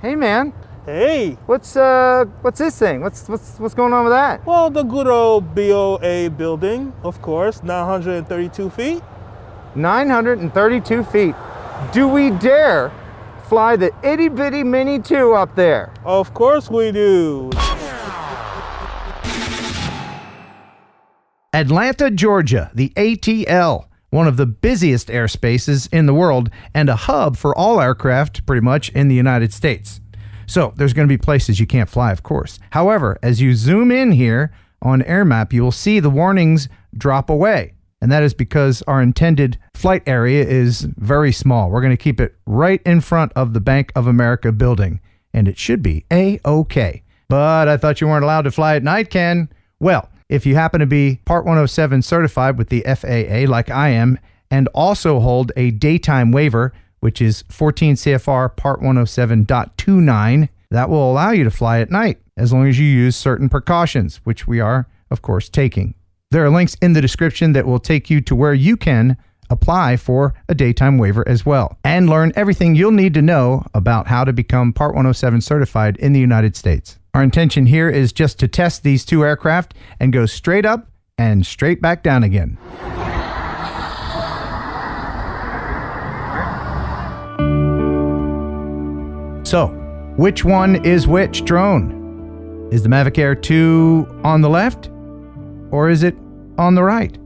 Hey man, Hey. what's this thing? What's going on with that? Well, the good old BOA building, of course, 932 feet. 932 feet. Do we dare fly the itty bitty Mini 2 up there? Of course we do. Atlanta, Georgia, the ATL, one of the busiest airspaces in the world and a hub for all aircraft pretty much in the United States. So there's going to be places you can't fly, of course. However, as you zoom in here on AirMap, you will see the warnings drop away. And that is because our intended flight area is very small. We're going to keep it right in front of the Bank of America building, and it should be A-OK. But I thought you weren't allowed to fly at night, Ken. Well, if you happen to be Part 107 certified with the FAA like I am, and also hold a daytime waiver, which is 14 CFR Part 107.29, that will allow you to fly at night, as long as you use certain precautions, which we are, of course, taking. There are links in the description that will take you to where you can apply for a daytime waiver as well, and learn everything you'll need to know about how to become Part 107 certified in the United States. Our intention here is just to test these two aircraft and go straight up and straight back down again. So, which one is which drone? Is the Mavic Air 2 on the left, or is it on the right?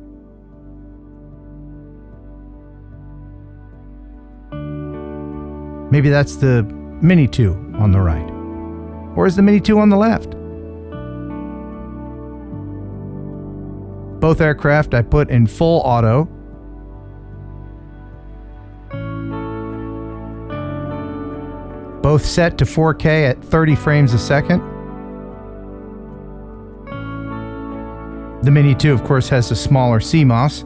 Maybe that's the Mini 2 on the right. Or is the Mini 2 on the left? Both aircraft I put in full auto. Both set to 4K at 30 frames a second. The Mini 2, of course, has a smaller CMOS.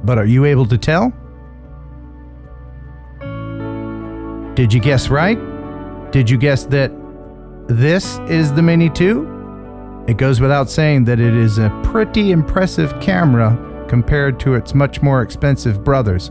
But are you able to tell? Did you guess right? Did you guess that this is the Mini 2? It goes without saying that it is a pretty impressive camera compared to its much more expensive brothers.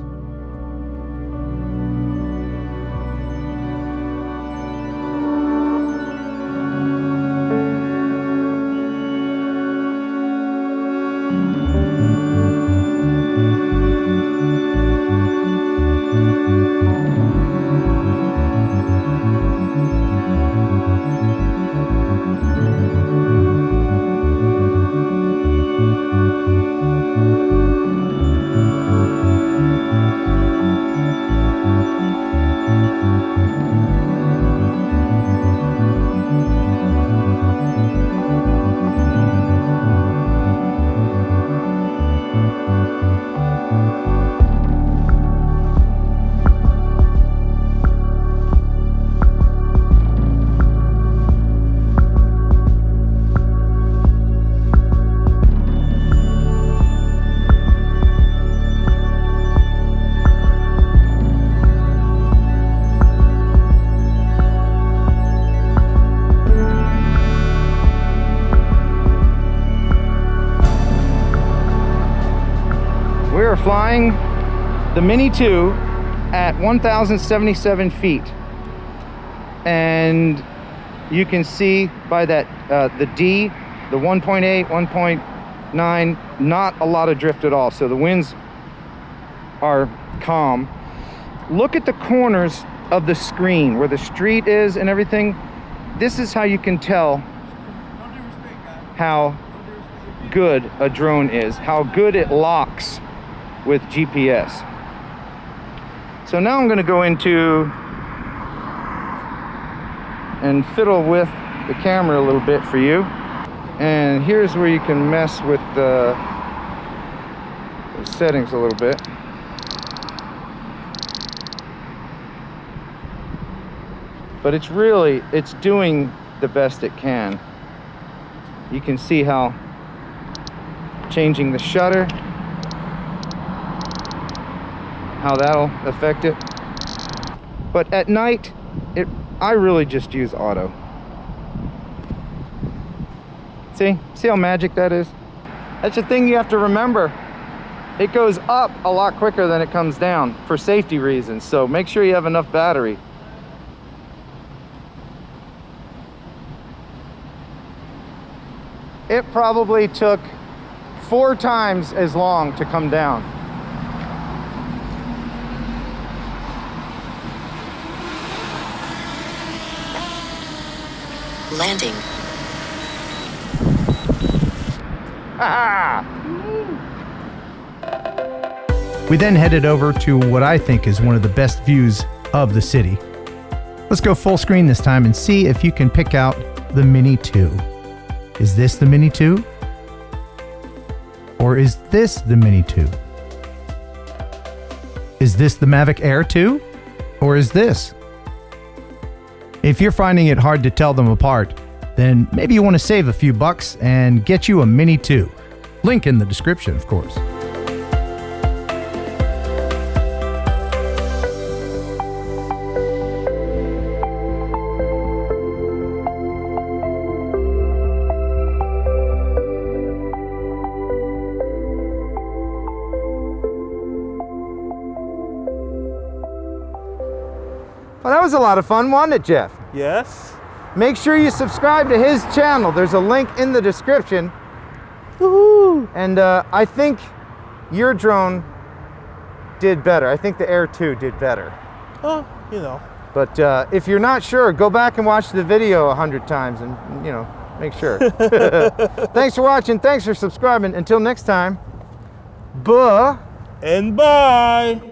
We're flying the Mini 2 at 1,077 feet, and you can see by that the D, the 1.8, 1.9, not a lot of drift at all, so the winds are calm. Look at the corners of the screen where the street is and everything. This is how you can tell how good a drone is, how good it locks with GPS. So now I'm going to go into and fiddle with the camera a little bit for you. And here's where you can mess with the settings a little bit. But it's doing the best it can. You can see how changing the shutter, how that'll affect it. But at night, I really just use auto. See how magic that is? That's the thing you have to remember. It goes up a lot quicker than it comes down for safety reasons, so make sure you have enough battery. it probably took 4 times as long to come down. Landing. Ah! We then headed over to what I think is one of the best views of the city. Let's go full screen this time and see if you can pick out the Mini 2. Is this the Mini 2? Or is this the Mini 2? Is this the Mavic Air 2? Or is this? If you're finding it hard to tell them apart, then maybe you want to save a few bucks and get you a Mini 2. Link in the description, of course. Well, that was a lot of fun, wasn't it, Jeff? Yes. Make sure you subscribe to his channel. There's a link in the description. Woohoo! And I think your drone did better. I think the Air 2 did better. Oh, you know. But if you're not sure, go back and watch the video 100 times and, you know, make sure. Thanks for watching. Thanks for subscribing. Until next time, buh. And bye.